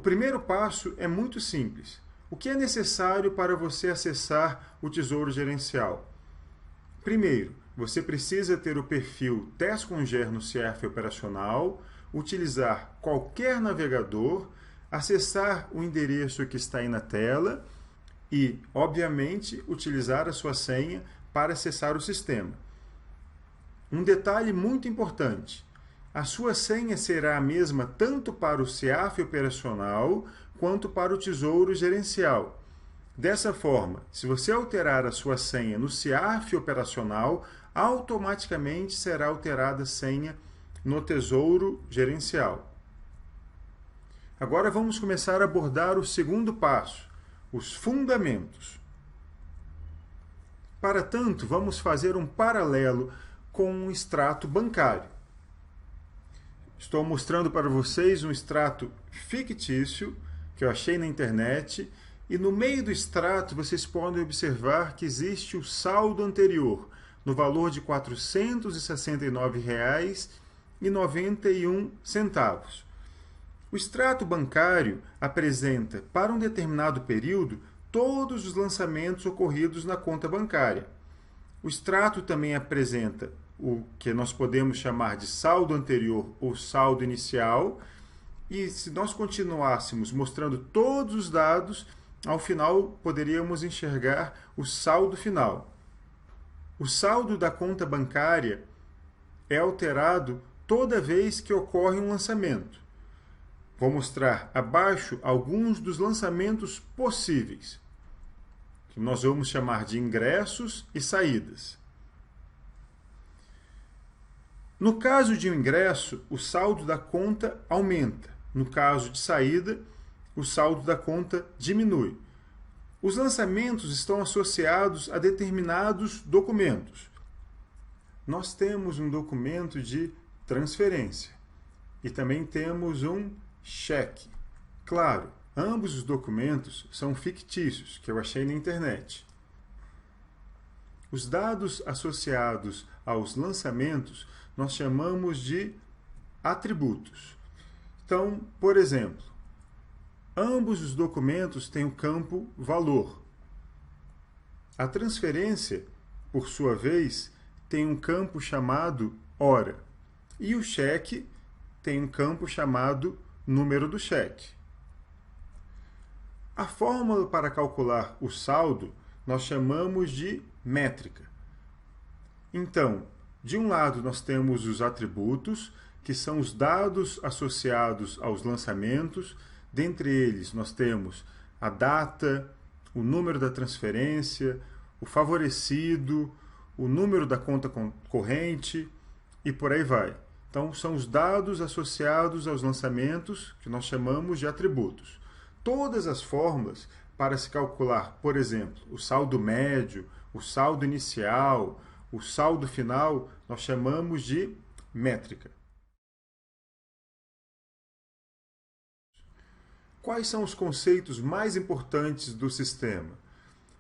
primeiro passo é muito simples. O que é necessário para você acessar o Tesouro Gerencial? Primeiro, você precisa ter o perfil TESCONGER no CIAF operacional, utilizar qualquer navegador, acessar o endereço que está aí na tela e, obviamente, utilizar a sua senha para acessar o sistema. Um detalhe muito importante: a sua senha será a mesma tanto para o CIAF operacional quanto para o Tesouro Gerencial. Dessa forma, se você alterar a sua senha no CIAF operacional, automaticamente será alterada a senha no Tesouro Gerencial. Agora vamos começar a abordar o segundo passo, os fundamentos. Para tanto, vamos fazer um paralelo com um extrato bancário. Estou mostrando para vocês um extrato fictício que eu achei na internet, e no meio do extrato vocês podem observar que existe o saldo anterior, no valor de R$ 469,91. O extrato bancário apresenta, para um determinado período, todos os lançamentos ocorridos na conta bancária. O extrato também apresenta o que nós podemos chamar de saldo anterior ou saldo inicial, e se nós continuássemos mostrando todos os dados, ao final poderíamos enxergar o saldo final. O saldo da conta bancária é alterado toda vez que ocorre um lançamento. Vou mostrar abaixo alguns dos lançamentos possíveis, que nós vamos chamar de ingressos e saídas. No caso de um ingresso, o saldo da conta aumenta. No caso de saída, o saldo da conta diminui. Os lançamentos estão associados a determinados documentos. Nós temos um documento de transferência e também temos um cheque. Claro, ambos os documentos são fictícios, que eu achei na internet. Os dados associados aos lançamentos nós chamamos de atributos. Então, por exemplo, ambos os documentos têm o campo valor. A transferência, por sua vez, tem um campo chamado hora. E o cheque tem um campo chamado número do cheque. A fórmula para calcular o saldo nós chamamos de métrica. Então, de um lado nós temos os atributos, que são os dados associados aos lançamentos. Dentre eles nós temos a data, o número da transferência, o favorecido, o número da conta corrente e por aí vai. Então, são os dados associados aos lançamentos que nós chamamos de atributos. Todas as fórmulas para se calcular, por exemplo, o saldo médio, o saldo inicial, o saldo final, nós chamamos de métrica. Quais são os conceitos mais importantes do sistema?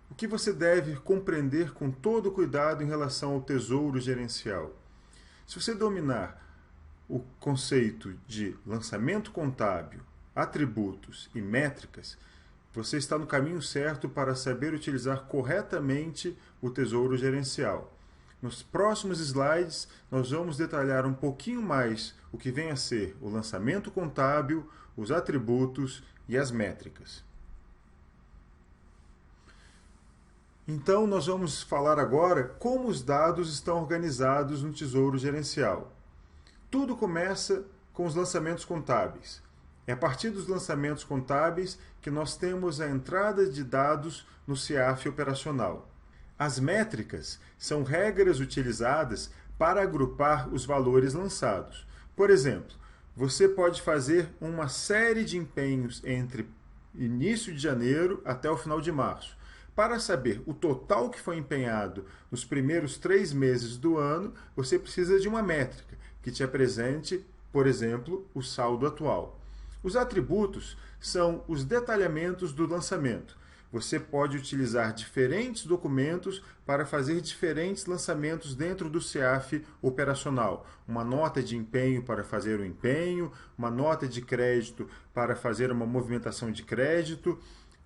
O que você deve compreender com todo cuidado em relação ao Tesouro Gerencial? Se você dominar o conceito de lançamento contábil, atributos e métricas, você está no caminho certo para saber utilizar corretamente o Tesouro Gerencial. Nos próximos slides, nós vamos detalhar um pouquinho mais o que vem a ser o lançamento contábil, os atributos e as métricas. Então, nós vamos falar agora como os dados estão organizados no Tesouro Gerencial. Tudo começa com os lançamentos contábeis. É a partir dos lançamentos contábeis que nós temos a entrada de dados no CIAF operacional. As métricas são regras utilizadas para agrupar os valores lançados. Por exemplo, você pode fazer uma série de empenhos entre início de janeiro até o final de março. Para saber o total que foi empenhado nos primeiros 3 meses do ano, você precisa de uma métrica que te apresente, por exemplo, o saldo atual. Os atributos são os detalhamentos do lançamento. você pode utilizar diferentes documentos para fazer diferentes lançamentos dentro do CEAF operacional. Uma nota de empenho para fazer o empenho, uma nota de crédito para fazer uma movimentação de crédito,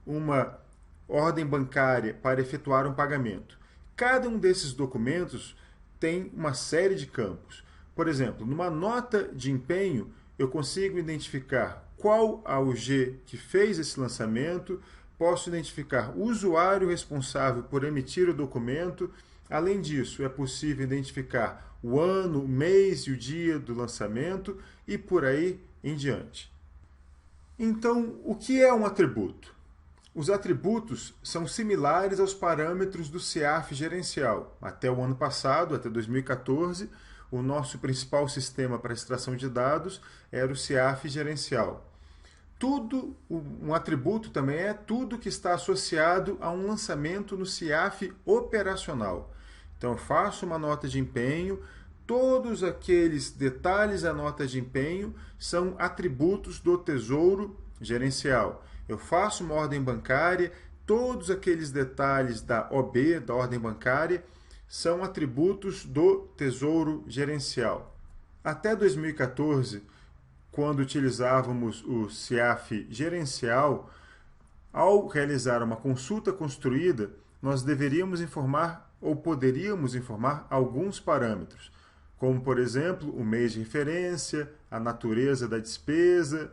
uma ordem bancária para efetuar um pagamento. Cada um desses documentos tem uma série de campos. Por exemplo, numa nota de empenho, eu consigo identificar qual a UG que fez esse lançamento, posso identificar o usuário responsável por emitir o documento. Além disso, é possível identificar o ano, o mês e o dia do lançamento e por aí em diante. Então, o que é um atributo? Os atributos são similares aos parâmetros do CEAF gerencial. Até o ano passado, até 2014, o nosso principal sistema para extração de dados era o CEAF gerencial. Um atributo também é tudo que está associado a um lançamento no CEAF operacional. Então, eu faço uma nota de empenho, todos aqueles detalhes da nota de empenho são atributos do Tesouro Gerencial. Eu faço uma ordem bancária, todos aqueles detalhes da OB, da ordem bancária, são atributos do Tesouro Gerencial. Até 2014, quando utilizávamos o CEAF gerencial, ao realizar uma consulta construída, nós deveríamos informar ou poderíamos informar alguns parâmetros, como, por exemplo, o mês de referência, a natureza da despesa,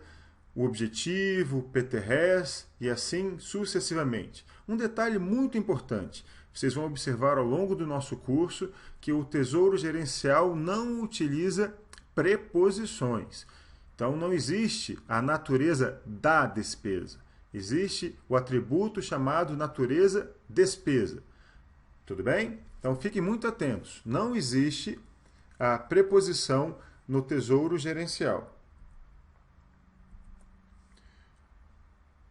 o objetivo, PTRES e assim sucessivamente. Um detalhe muito importante, vocês vão observar ao longo do nosso curso que o Tesouro Gerencial não utiliza preposições. Então, não existe a natureza da despesa. Existe o atributo chamado natureza despesa. Tudo bem? Então, fiquem muito atentos. Não existe a preposição no Tesouro Gerencial.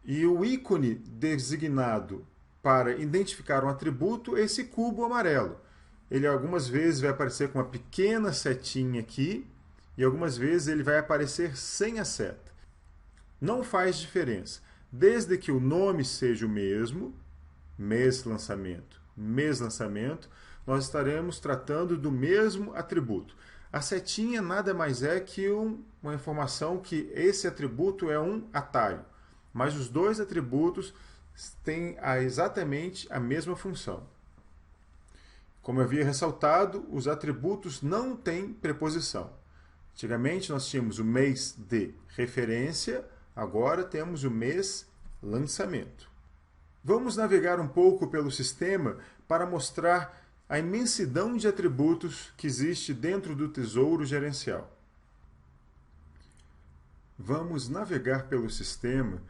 E o ícone designado para identificar um atributo é esse cubo amarelo. Ele algumas vezes vai aparecer com uma pequena setinha aqui e algumas vezes ele vai aparecer sem a seta. Não faz diferença. Desde que o nome seja o mesmo, mês lançamento, nós estaremos tratando do mesmo atributo. A setinha nada mais é que uma informação que esse atributo é um atalho. Mas os dois atributos têm exatamente a mesma função. Como eu havia ressaltado, os atributos não têm preposição. Antigamente nós tínhamos o mês de referência, agora temos o mês lançamento. Vamos navegar um pouco pelo sistema para mostrar a imensidão de atributos que existe dentro do Tesouro Gerencial. Vamos navegar pelo sistema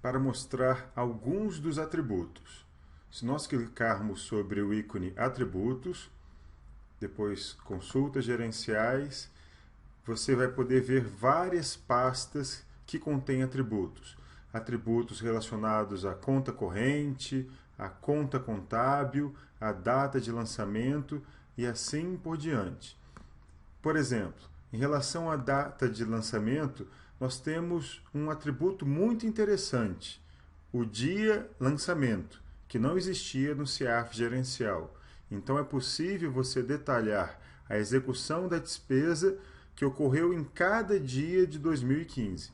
para mostrar alguns dos atributos. Se nós clicarmos sobre o ícone Atributos, depois Consultas Gerenciais, você vai poder ver várias pastas que contêm atributos. Atributos relacionados à conta corrente, à conta contábil, à data de lançamento e assim por diante. Por exemplo, em relação à data de lançamento, nós temos um atributo muito interessante, o dia lançamento, que não existia no CEAF gerencial. Então é possível você detalhar a execução da despesa que ocorreu em cada dia de 2015.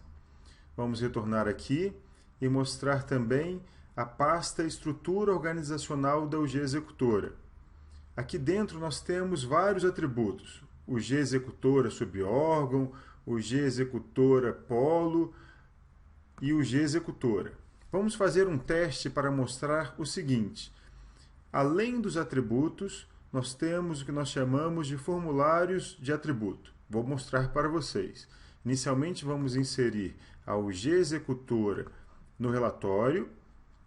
Vamos retornar aqui e mostrar também a pasta Estrutura Organizacional da UG Executora. Aqui dentro nós temos vários atributos, o G Executora subórgão, o G Executora Polo e o G Executora. Vamos fazer um teste para mostrar o seguinte. Além dos atributos, nós temos o que nós chamamos de formulários de atributo. Vou mostrar para vocês. Inicialmente vamos inserir a UG Executora no relatório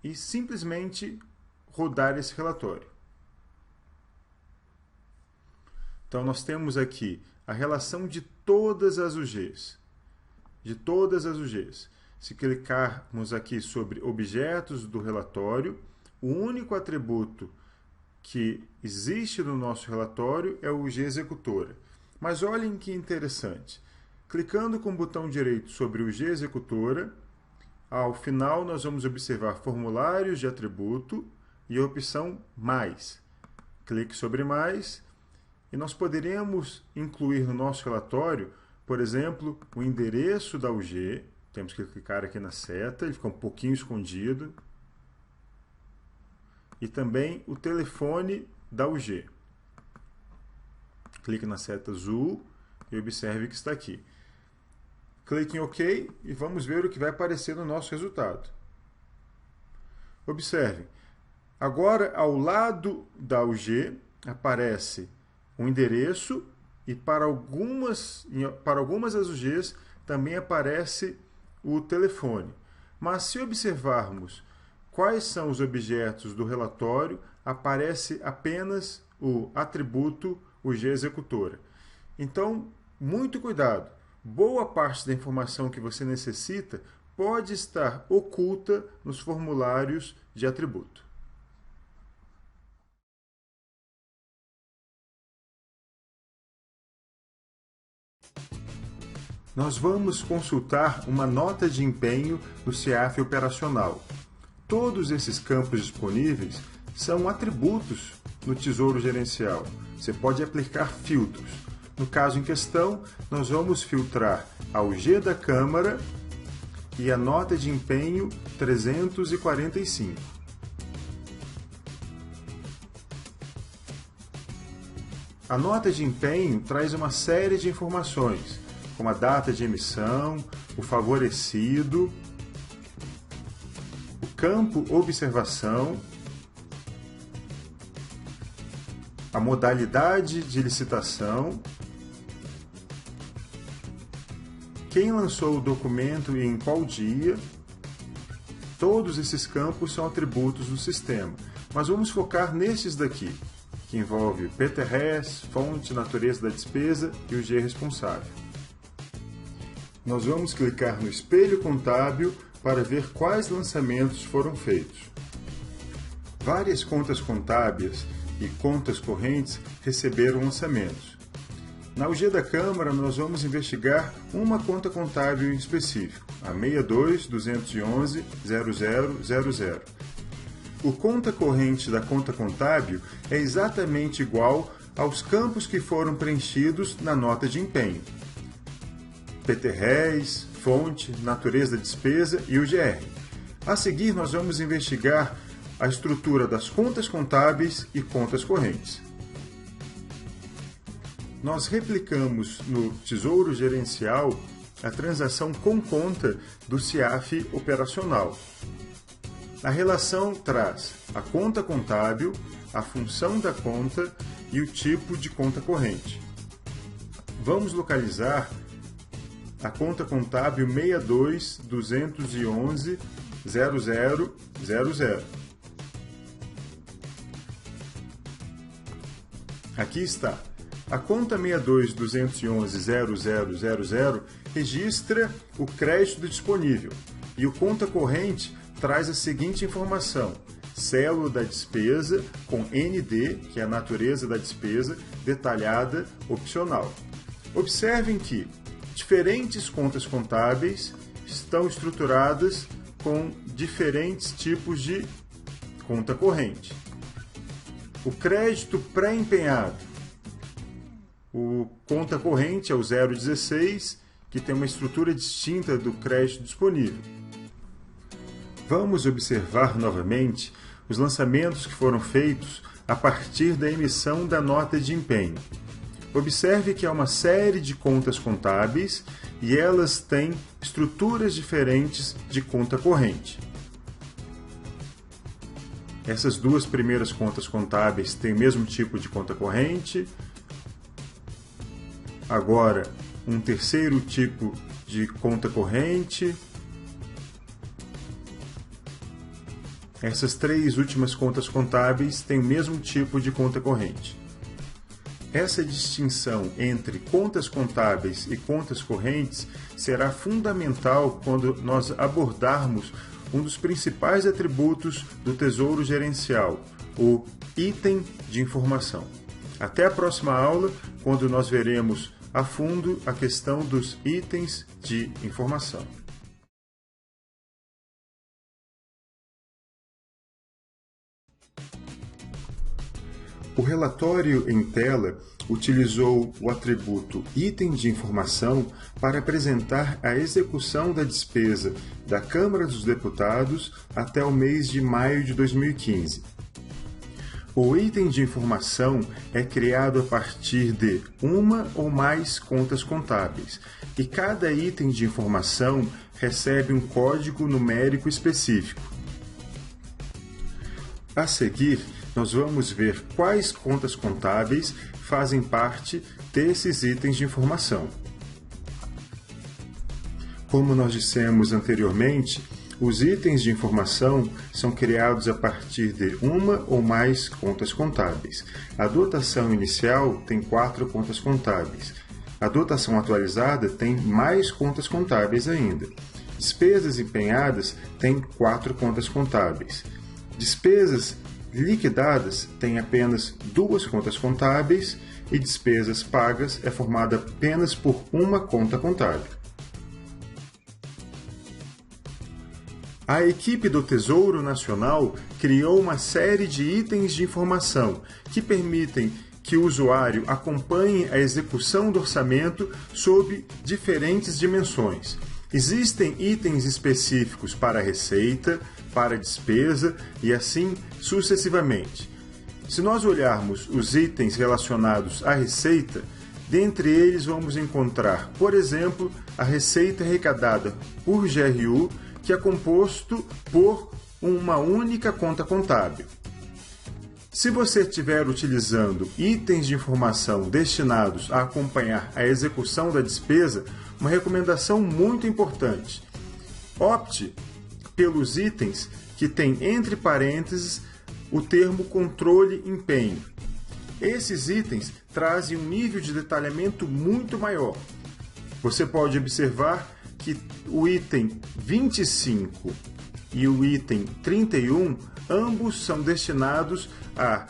e simplesmente rodar esse relatório. Então nós temos aqui a relação de todas as UGs. Se clicarmos aqui sobre objetos do relatório, o único atributo que existe no nosso relatório é o UG Executora. Mas olhem que interessante. Clicando com o botão direito sobre o UG Executora, Ao final, nós vamos observar formulários de atributo e a opção mais. Clique sobre mais e nós poderemos incluir no nosso relatório, por exemplo, o endereço da UG. Temos que clicar aqui na seta, ele fica um pouquinho escondido. E também o telefone da UG. Clique na seta azul e observe que está aqui. Clique em OK e vamos ver o que vai aparecer no nosso resultado. Observe, agora ao lado da UG aparece um endereço e para algumas das UGs também aparece o telefone. Mas se observarmos quais são os objetos do relatório, aparece apenas o atributo UG executora. Então, muito cuidado. Boa parte da informação que você necessita pode estar oculta nos formulários de atributo. Nós vamos consultar uma nota de empenho do CIAF operacional. Todos esses campos disponíveis são atributos no Tesouro Gerencial. Você pode aplicar filtros. No caso em questão, nós vamos filtrar a UG da Câmara e a nota de empenho 345. A nota de empenho traz uma série de informações, como a data de emissão, o favorecido, o campo observação, a modalidade de licitação, quem lançou o documento e em qual dia. Todos esses campos são atributos do sistema, mas vamos focar nesses daqui, que envolve PTRES, fonte, natureza da despesa e o G responsável. Nós vamos clicar no espelho contábil para ver quais lançamentos foram feitos. Várias contas contábeis e contas correntes receberam lançamentos. Na UG da Câmara, nós vamos investigar uma conta contábil em específico, a 62.211.0000. O conta corrente da conta contábil é exatamente igual aos campos que foram preenchidos na nota de empenho. PTRES, fonte, natureza da despesa e o GR. A seguir, nós vamos investigar a estrutura das contas contábeis e contas correntes. Nós replicamos no Tesouro Gerencial a transação com conta do CIAF operacional. A relação traz a conta contábil, a função da conta e o tipo de conta corrente. Vamos localizar a conta contábil 62.211.0000. Aqui está. A conta 62.211.0000 registra o crédito disponível e o conta corrente traz a seguinte informação: célula da despesa com ND, que é a natureza da despesa, detalhada, opcional. Observem que diferentes contas contábeis estão estruturadas com diferentes tipos de conta corrente. O crédito pré-empenhado. O conta corrente é o 016, que tem uma estrutura distinta do crédito disponível. Vamos observar novamente os lançamentos que foram feitos a partir da emissão da nota de empenho. Observe que há uma série de contas contábeis e elas têm estruturas diferentes de conta corrente. Essas duas primeiras contas contábeis têm o mesmo tipo de conta corrente. Agora, um terceiro tipo de conta corrente. Essas três últimas contas contábeis têm o mesmo tipo de conta corrente. Essa distinção entre contas contábeis e contas correntes será fundamental quando nós abordarmos um dos principais atributos do Tesouro Gerencial, o item de informação. Até a próxima aula, quando nós veremos a fundo a questão dos itens de informação. O relatório em tela utilizou o atributo item de informação para apresentar a execução da despesa da Câmara dos Deputados até o mês de maio de 2015. O item de informação é criado a partir de uma ou mais contas contábeis, e cada item de informação recebe um código numérico específico. A seguir, nós vamos ver quais contas contábeis fazem parte desses itens de informação. Como nós dissemos anteriormente, os itens de informação são criados a partir de uma ou mais contas contábeis. A dotação inicial tem 4 contas contábeis. A dotação atualizada tem mais contas contábeis ainda. Despesas empenhadas tem 4 contas contábeis. Despesas liquidadas tem apenas 2 contas contábeis e despesas pagas é formada apenas por uma conta contábil. A equipe do Tesouro Nacional criou uma série de itens de informação que permitem que o usuário acompanhe a execução do orçamento sob diferentes dimensões. Existem itens específicos para a receita, para a despesa e assim sucessivamente. Se nós olharmos os itens relacionados à receita, dentre eles vamos encontrar, por exemplo, a receita arrecadada por GRU, que é composto por uma única conta contábil. Se você estiver utilizando itens de informação destinados a acompanhar a execução da despesa, uma recomendação muito importante: opte pelos itens que têm entre parênteses o termo controle empenho. Esses itens trazem um nível de detalhamento muito maior. Você pode observar que o item 25 e o item 31, ambos são destinados a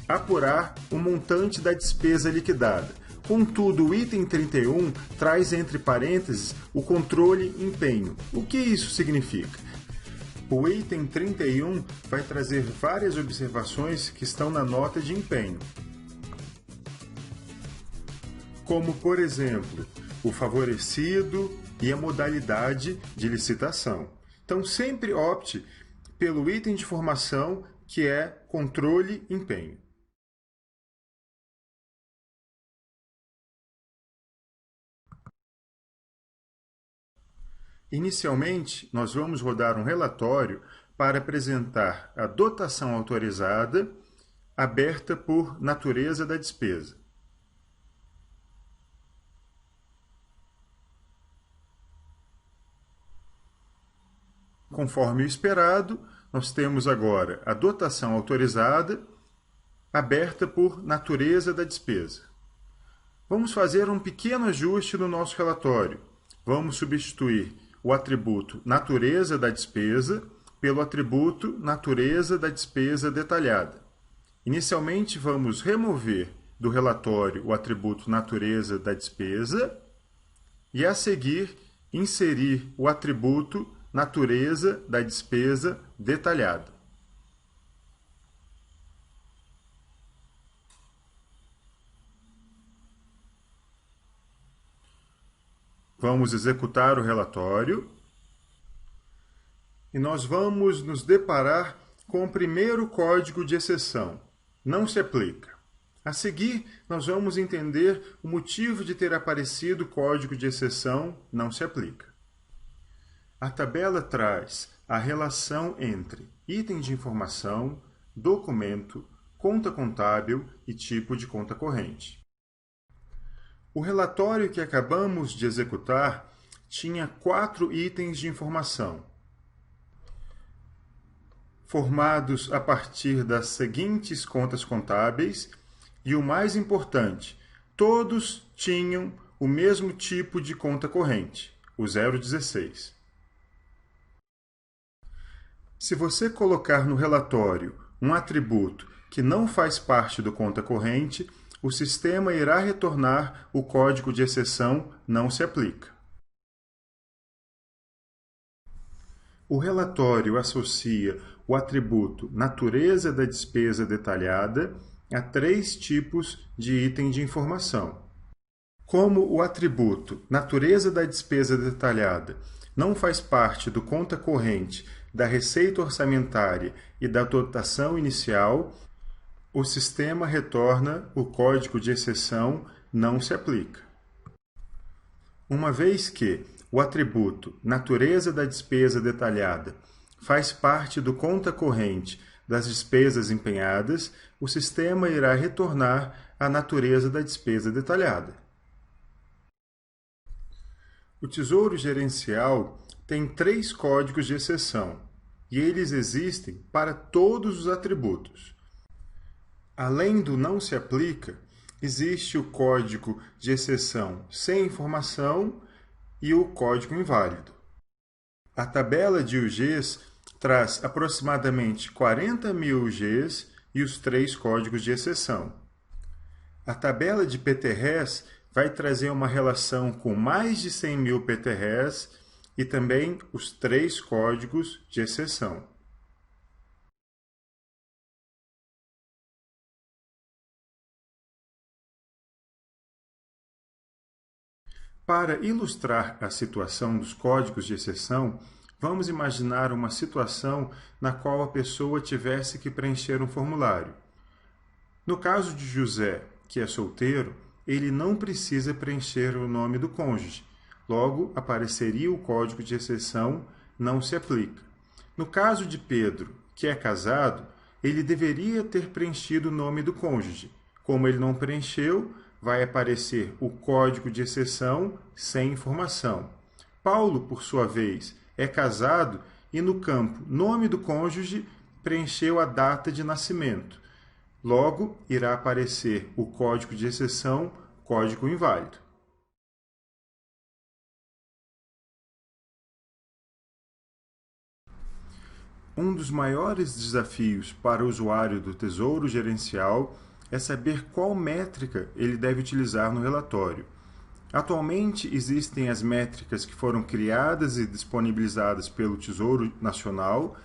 apurar o montante da despesa liquidada. Contudo, o item 31 traz entre parênteses o controle empenho. O que isso significa? O item 31 vai trazer várias observações que estão na nota de empenho, como, por exemplo, o favorecido e a modalidade de licitação. Então, sempre opte pelo item de informação que é controle empenho. Inicialmente, nós vamos rodar um relatório para apresentar a dotação autorizada aberta por natureza da despesa. Conforme o esperado, nós temos agora a dotação autorizada aberta por natureza da despesa. Vamos fazer um pequeno ajuste no nosso relatório. Vamos substituir o atributo natureza da despesa pelo atributo natureza da despesa detalhada. Inicialmente, vamos remover do relatório o atributo natureza da despesa e, a seguir, inserir o atributo natureza da despesa detalhada. Vamos executar o relatório e nós vamos nos deparar com o primeiro código de exceção: não se aplica. A seguir, nós vamos entender o motivo de ter aparecido o código de exceção não se aplica. A tabela traz a relação entre item de informação, documento, conta contábil e tipo de conta corrente. O relatório que acabamos de executar tinha 4 itens de informação, formados a partir das seguintes contas contábeis e, o mais importante, todos tinham o mesmo tipo de conta corrente, o 016. Se você colocar no relatório um atributo que não faz parte do conta corrente, o sistema irá retornar o código de exceção não se aplica. O relatório associa o atributo natureza da despesa detalhada a 3 tipos de item de informação. Como o atributo natureza da despesa detalhada não faz parte do conta corrente, da receita orçamentária e da dotação inicial, o sistema retorna o código de exceção não se aplica. Uma vez que o atributo natureza da despesa detalhada faz parte do conta corrente das despesas empenhadas, o sistema irá retornar a natureza da despesa detalhada. O Tesouro Gerencial tem 3 códigos de exceção, e eles existem para todos os atributos. Além do não se aplica, existe o código de exceção sem informação e o código inválido. A tabela de UGs traz aproximadamente 40.000 UGs e os 3 códigos de exceção. A tabela de PTRES vai trazer uma relação com mais de 100.000 PTRES e também os 3 códigos de exceção. Para ilustrar a situação dos códigos de exceção, vamos imaginar uma situação na qual a pessoa tivesse que preencher um formulário. No caso de José, que é solteiro, ele não precisa preencher o nome do cônjuge. Logo, apareceria o código de exceção não se aplica. No caso de Pedro, que é casado, ele deveria ter preenchido o nome do cônjuge. Como ele não preencheu, vai aparecer o código de exceção sem informação. Paulo, por sua vez, é casado e no campo nome do cônjuge preencheu a data de nascimento. Logo, irá aparecer o código de exceção, código inválido. Um dos maiores desafios para o usuário do Tesouro Gerencial é saber qual métrica ele deve utilizar no relatório. Atualmente, existem as métricas que foram criadas e disponibilizadas pelo Tesouro Nacional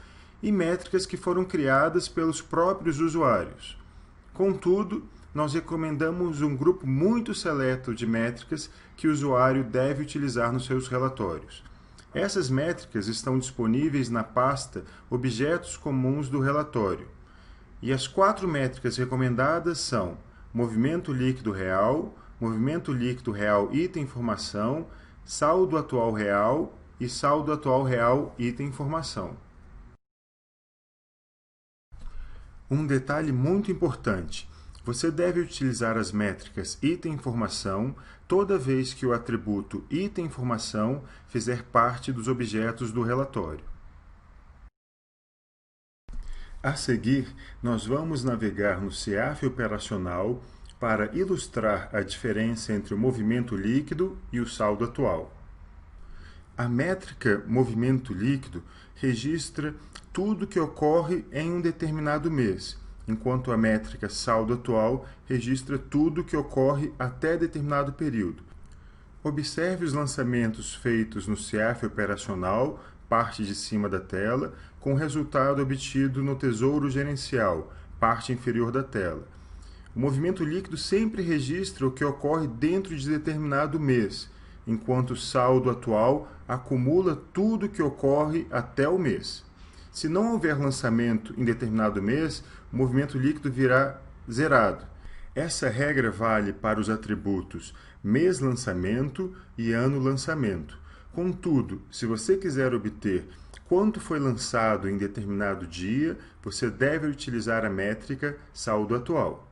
e métricas que foram criadas pelos próprios usuários. Contudo, nós recomendamos um grupo muito seleto de métricas que o usuário deve utilizar nos seus relatórios. Essas métricas estão disponíveis na pasta Objetos Comuns do relatório. E as 4 métricas recomendadas são movimento líquido real item informação, saldo atual real e saldo atual real item informação. Um detalhe muito importante: você deve utilizar as métricas item informação toda vez que o atributo item informação fizer parte dos objetos do relatório. A seguir, nós vamos navegar no CIAF operacional para ilustrar a diferença entre o movimento líquido e o saldo atual. A métrica movimento líquido registra tudo que ocorre em um determinado mês, enquanto a métrica saldo atual registra tudo que ocorre até determinado período. Observe os lançamentos feitos no CIAF operacional, parte de cima da tela, com o resultado obtido no Tesouro Gerencial, parte inferior da tela. O movimento líquido sempre registra o que ocorre dentro de determinado mês, enquanto o saldo atual acumula tudo o que ocorre até o mês. Se não houver lançamento em determinado mês, o movimento líquido virá zerado. Essa regra vale para os atributos mês-lançamento e ano-lançamento. Contudo, se você quiser obter quanto foi lançado em determinado dia, você deve utilizar a métrica saldo atual.